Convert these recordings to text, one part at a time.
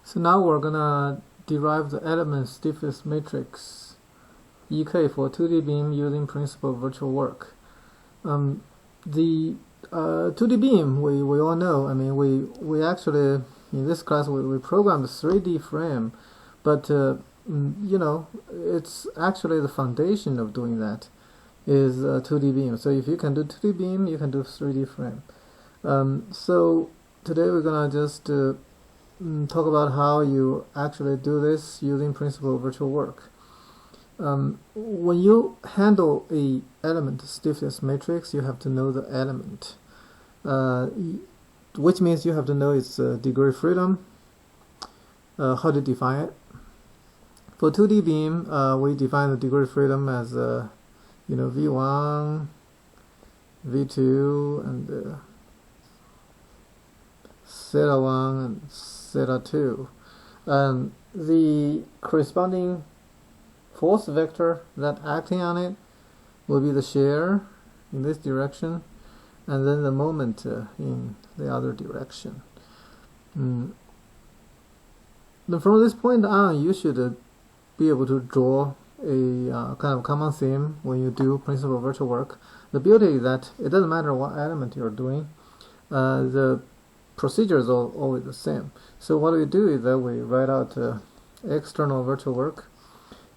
So now we're gonna derive the element stiffness matrix EK for 2D beam using principle of virtual work. The 2D beam, we all know. I mean, we actually in this class we programmed a 3D frame, but you know, it's actually the foundation of doing that is 2D beam. So if you can do 2D beam, you can do 3D frame. So today we're gonna just talk about how you actually do this using principle of virtual work. When you handle a element stiffness matrix, you have to know the element, which means you have to know its degree of freedom, how to define it. For 2D beam, we define the degree of freedom as you know, V1, V2, and theta 1 and theta 2, and the corresponding force vector that acting on it will be the shear in this direction, and then the moment in the other direction. Then from this point on, you should be able to draw a kind of common theme when you do principle of virtual work. The beauty is that it doesn't matter what element you're doing, the procedure is always the same. So what we do is that we write out external virtual work.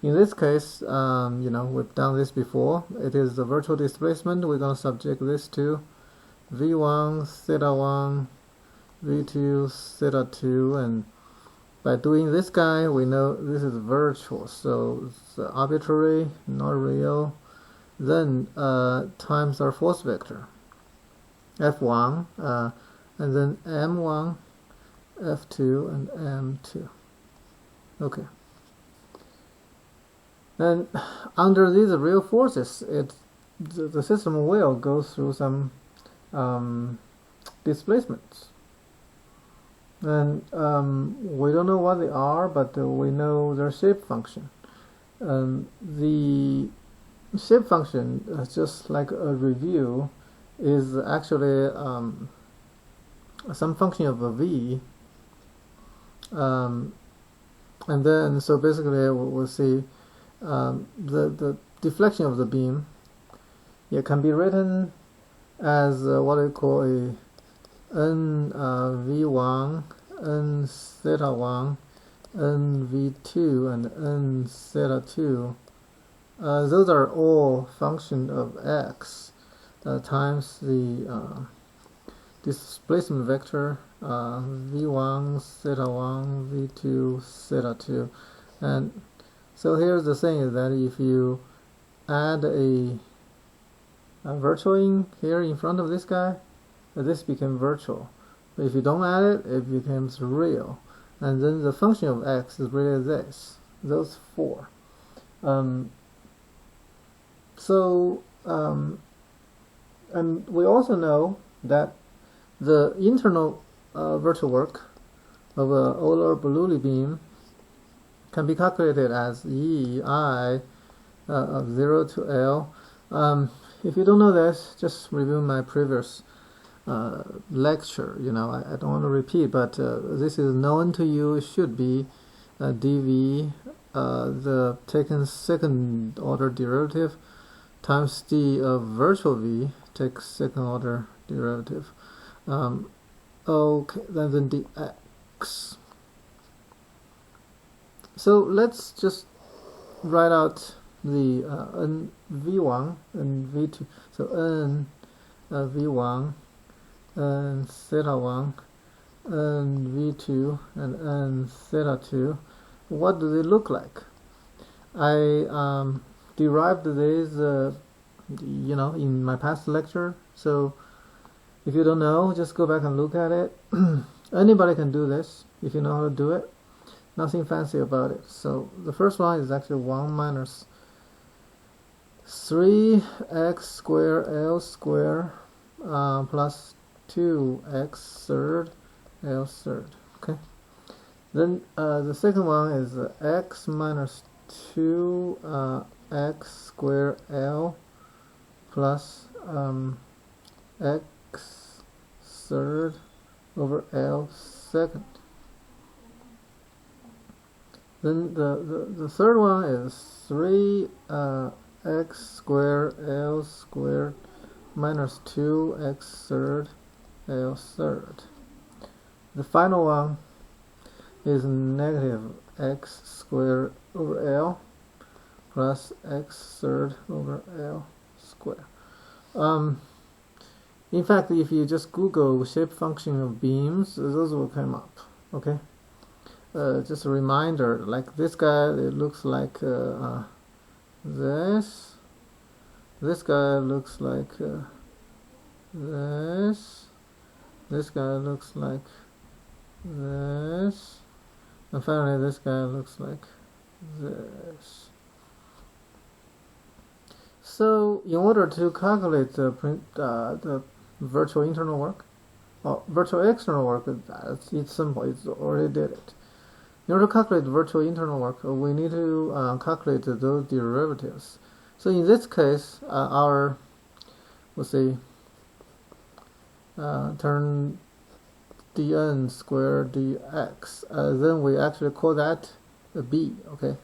In this case, you know, we've done this before. It is the virtual displacement. We're going to subject this to V1 theta 1, V2 theta 2, and by doing this guy, we know this is virtual, so it's arbitrary, not real. Then times our force vector, F1, and then M1, F2, and M2. Okay. And under these real forces, the system will go through some displacements. And we don't know what they are, but we know their shape function. The shape function, just like a review, is actually some function of a v. And then, so basically, we'll see the deflection of the beam. It can be written as what we call a n v1, n theta 1, n v2, and n theta 2. Those are all function of x times the displacement vector v1 theta 1, v2 theta 2. And so here's the thing, is that if you add a virtual in here in front of this guy, this became virtual. But if you don't add it, it becomes real. And then the function of x is really this, those four. And we also know that the internal virtual work of a Euler-Bernoulli beam can be calculated as EI of 0 to L. If you don't know this, just review my previous lecture. You know, I don't want to repeat, but this is known to you. It should be dv, the taken second order derivative, times d of virtual v, take second order derivative. Okay, then dx. So let's just write out the n v1 and v2. So n v1 and theta 1 and v2 and theta 2. What do they look like? I derived these you know, in my past lecture, so if you don't know, just go back and look at it. Anybody can do this if you know how to do it. Nothing fancy about it. So the first one is actually 1 minus 3x squared L squared plus 2x third L third. Okay. Then the second one is x minus 2x squared L plus x third over L second. Then the third one is 3 x squared L squared minus 2x third L third. The final one is negative x squared over L plus x third over L squared. In fact, if you just Google shape function of beams, those will come up. Okay. Just a reminder, like this guy, it looks like this. This guy looks like this. This guy looks like this. And finally, this guy looks like this. So, in order to calculate the virtual internal work, or virtual external work, it's simple. It's already did it. In order to calculate virtual internal work, we need to calculate those derivatives. So in this case, let's say, turn dn squared dx. Then we actually call that a b. Okay.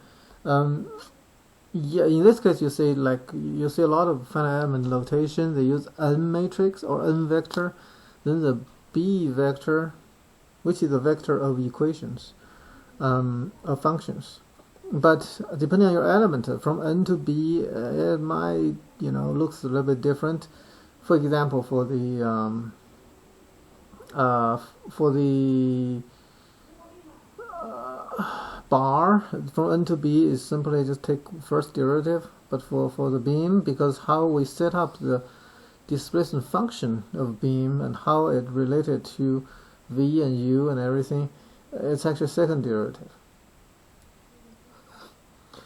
Yeah. In this case, you see a lot of finite element notation. They use n matrix or n vector, then the b vector, which is the vector of equations. Of functions, but depending on your element, from n to b, it might looks a little bit different. For example, for the bar, from n to b is simply just take first derivative. But for the beam, because how we set up the displacement function of beam and how it related to v and u and everything, it's actually second derivative.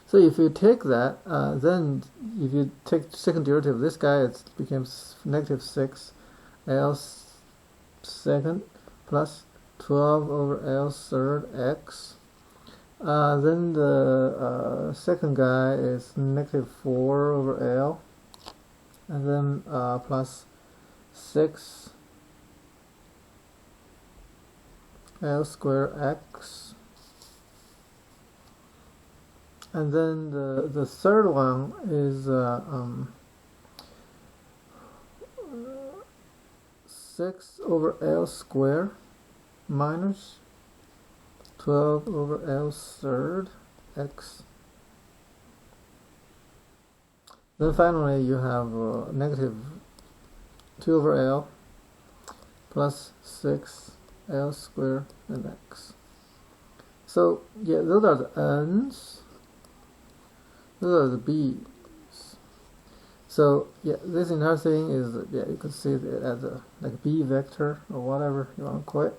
So if you take that, then if you take second derivative of this guy, it becomes negative 6 L second plus 12 over L third x. Then the second guy is negative 4 over L, and then plus 6 L squared x, and then the third one is 6 over L squared minus 12 over L third x. Then finally you have negative 2 over L plus 6 L squared and x. So yeah, those are the n's, those are the b's. So yeah, this entire thing is, you can see it as a like b vector or whatever you want to call it.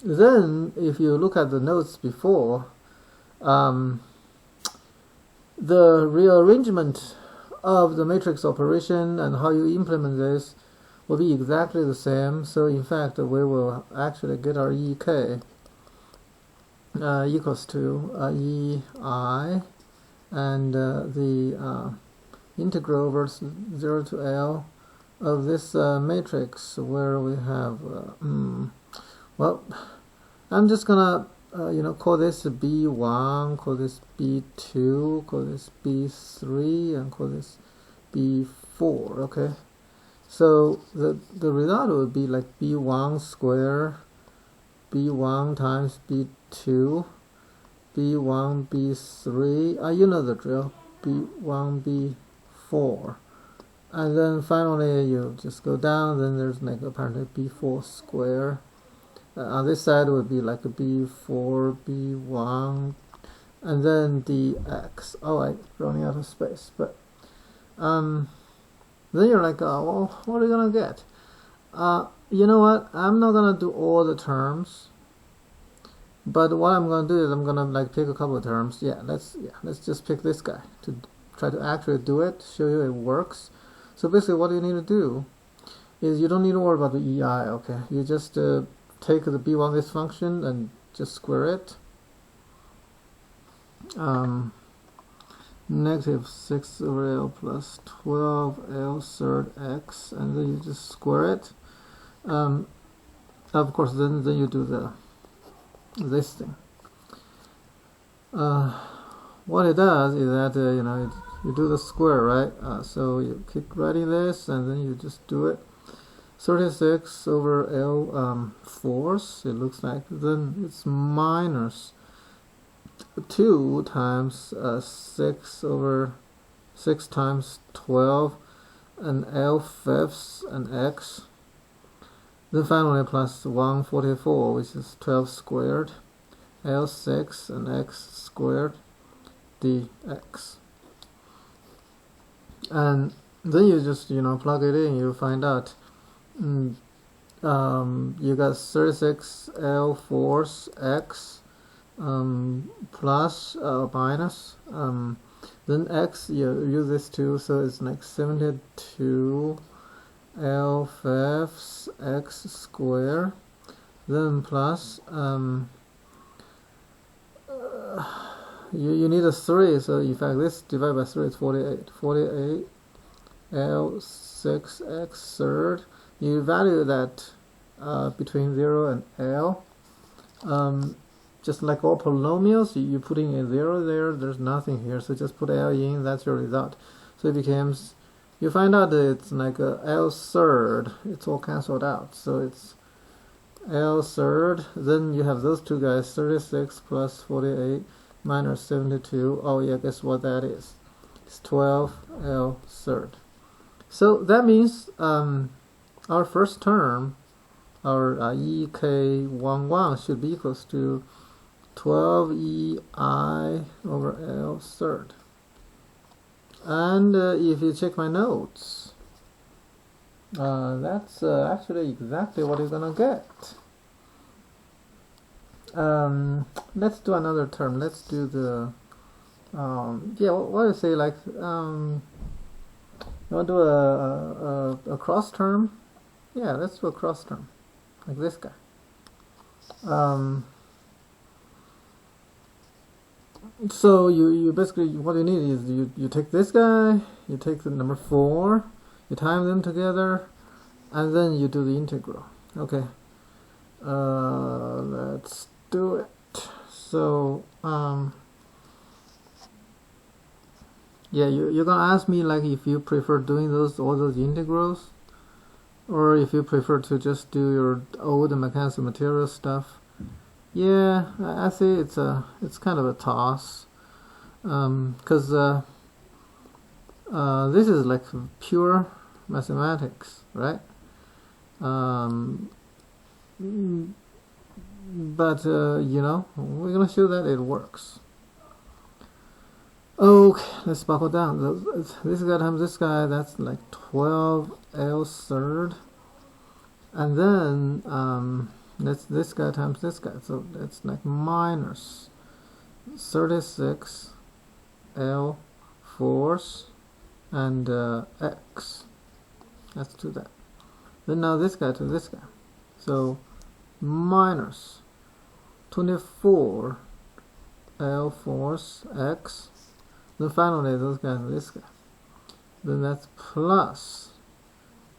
Then if you look at the notes before, the rearrangement of the matrix operation and how you implement this will be exactly the same. So in fact, we will actually get our EK equals to EI, and the integral over 0 to L of this matrix, where we have well, I'm just gonna call this B1, call this B2, call this B3, and call this B4. Okay, so the result would be like B1 square, B1 times B2, B1 B3. You know the drill. B1 B4, and then finally you just go down. Then there's like apparently B4 square. On this side would be like a B4, B1, and then dx. Oh, I'm running out of space. But then you're like, well, what are you gonna get? You know what? I'm not gonna do all the terms, but what I'm gonna do is I'm gonna like pick a couple of terms. Let's just pick this guy to try to actually do it, show you it works. So basically, what you need to do is you don't need to worry about the EI. Okay, you just take the B1 this function and just square it. Negative 6 over L plus 12 L third x, and then you just square it. Of course, then you do the this thing. What it does is that you do the square, right? So you keep writing this, and then you just do it. 36 over L force, it looks like. Then it's minus 2 times 6 over 6 times 12, and L fifths and X. Then finally plus 144, which is 12 squared, L6 and X squared dx. And then you just plug it in, you find out you got 36 L force X plus minus then X, you use this too, so it's like 72 L fifths X square, then plus you need a 3, so in fact this divided by 3 is 48 L6 X third. You value that between 0 and L. Just like all polynomials, you putting a 0 there, there's nothing here, so just put L in, that's your result. So it becomes, you find out that it's like a L third, it's all cancelled out, so it's L third, then you have those two guys, 36 plus 48 minus 72, oh yeah, guess what that is? It's 12 L third. So that means our first term, our EK11 should be equals to 12 EI over L third. And if you check my notes, that's actually exactly what you're gonna get. Let's do another term. Let's do the yeah, what do you say, like you want to do a cross term? Yeah, let's do a cross term, like this guy. So you basically, what you need is you take this guy, you take the number 4, you time them together, and then you do the integral. Okay, let's do it. So yeah, you're gonna ask me like if you prefer doing all those integrals, or if you prefer to just do your old mechanical material stuff. Yeah, I say it's kind of a toss, because this is like pure mathematics, right? But we're gonna show that it works. Okay, let's buckle down. This guy times this guy, that's like 12 L third, and then that's this guy times this guy, so that's like minus 36 L force and X. Let's do that. Then now this guy to this guy, so minus 24 L force X. Then finally those guys to this guy. Then that's plus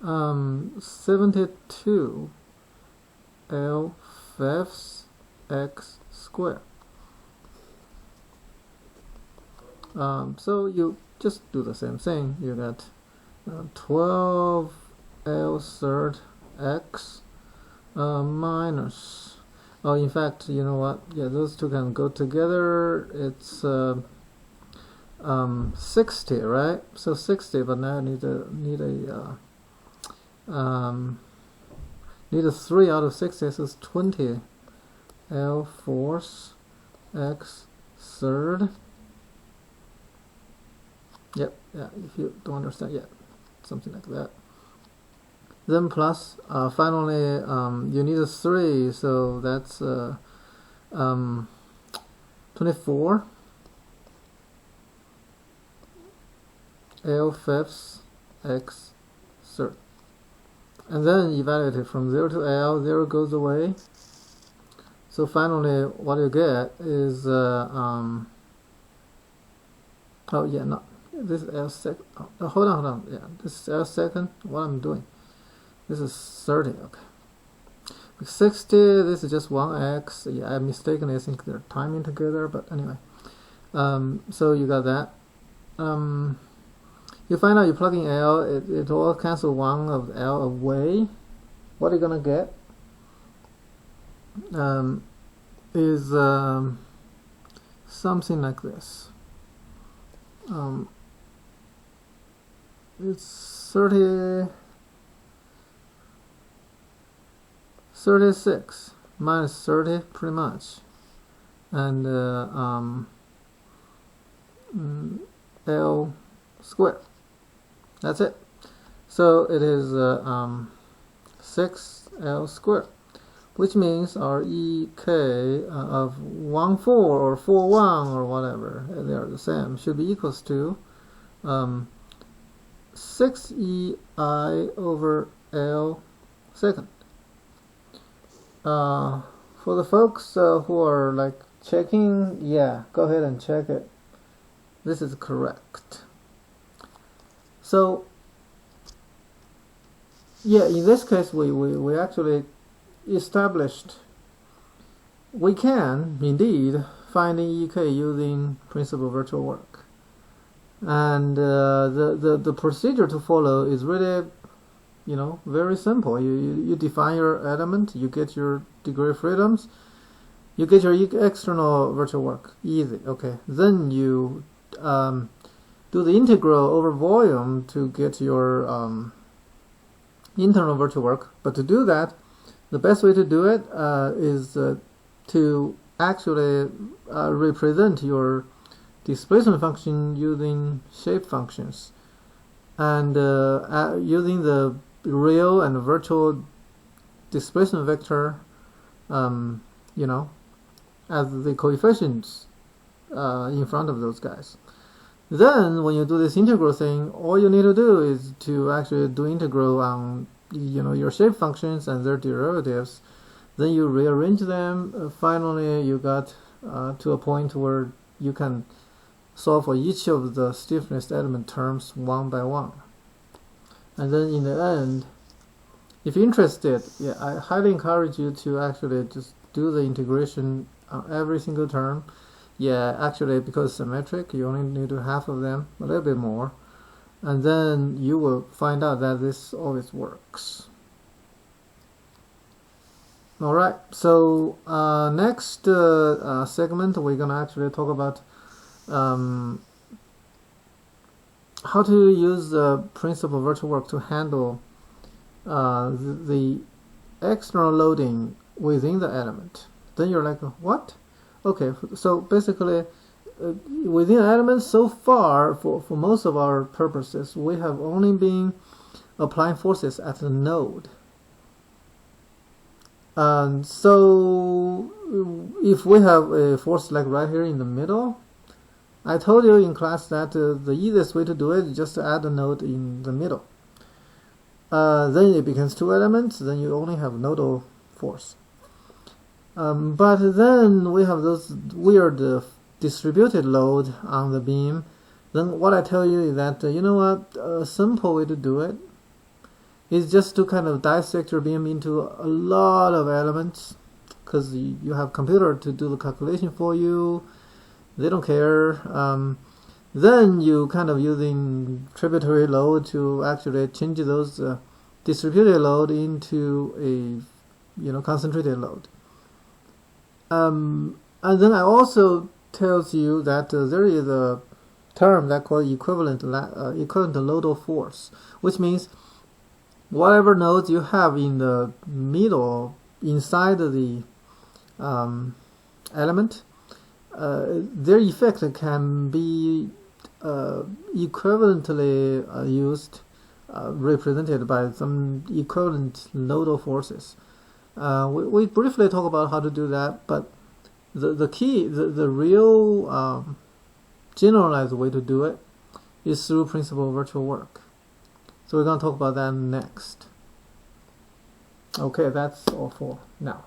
72 L fifths X squared. So you just do the same thing. You got 12 L third X minus, oh, in fact, you know what? Yeah, those two can go together. It's 60, right? So 60, but now I need a 3 out of 60, so it's 20 L force X third. Yep, yeah, if you don't understand yet, something like that. Then plus, finally, you need a 3, so that's 24 L fifths X third. And then evaluate it from 0 to L, 0 goes away. So finally, what you get is, oh yeah, no, this is L second, oh, hold on, yeah, this is L second, what I'm doing. This is 30, okay. 60, this is just 1x. Yeah, I mistakenly think they're timing together, but anyway. So you got that. You find out you plug in L, it will cancel 1 of L away. What you're gonna get is something like this. It's 36 minus 30 pretty much, and L squared. That's it. So it is 6L squared, which means our EK of 1,4 or 4,1 or whatever, they are the same, should be equals to 6EI over L second. For the folks who are like checking, yeah, go ahead and check it. This is correct. So yeah, in this case we actually established we can indeed find an EK using principal virtual work, and the procedure to follow is really, you know, very simple. You define your element, you get your degree of freedoms, you get your external virtual work, easy. Okay, then you do the integral over volume to get your internal virtual work. But to do that, the best way to do it is to actually represent your displacement function using shape functions, and using the real and virtual displacement vector, you know, as the coefficients in front of those guys. Then when you do this integral thing, all you need to do is to actually do integral on, you know, your shape functions and their derivatives. Then you rearrange them. Finally you got to a point where you can solve for each of the stiffness element terms one by one. And then in the end, if you're interested, yeah, I highly encourage you to actually just do the integration on every single term. Yeah, actually, because it's symmetric, you only need to do half of them, a little bit more, and then you will find out that this always works. Alright, so next segment we're gonna actually talk about how to use the principal virtual work to handle the external loading within the element. Then you're like, what? Okay, so basically within elements so far, for most of our purposes, we have only been applying forces at the node. And so if we have a force like right here in the middle, I told you in class that the easiest way to do it is just to add a node in the middle. Then it becomes two elements, then you only have nodal force. But then we have those weird distributed load on the beam. Then what I tell you is that, you know what, a simple way to do it is just to kind of dissect your beam into a lot of elements, because you have computer to do the calculation for you. They don't care. Then you kind of using tributary load to actually change those distributed load into a, you know, concentrated load. And then I also tells you that there is a term that called equivalent nodal force, which means whatever nodes you have in the middle inside the element, their effect can be equivalently used, represented by some equivalent nodal forces. We briefly talk about how to do that, but the key, the real generalized way to do it is through principal virtual work. So we're going to talk about that next. Okay, that's all for now.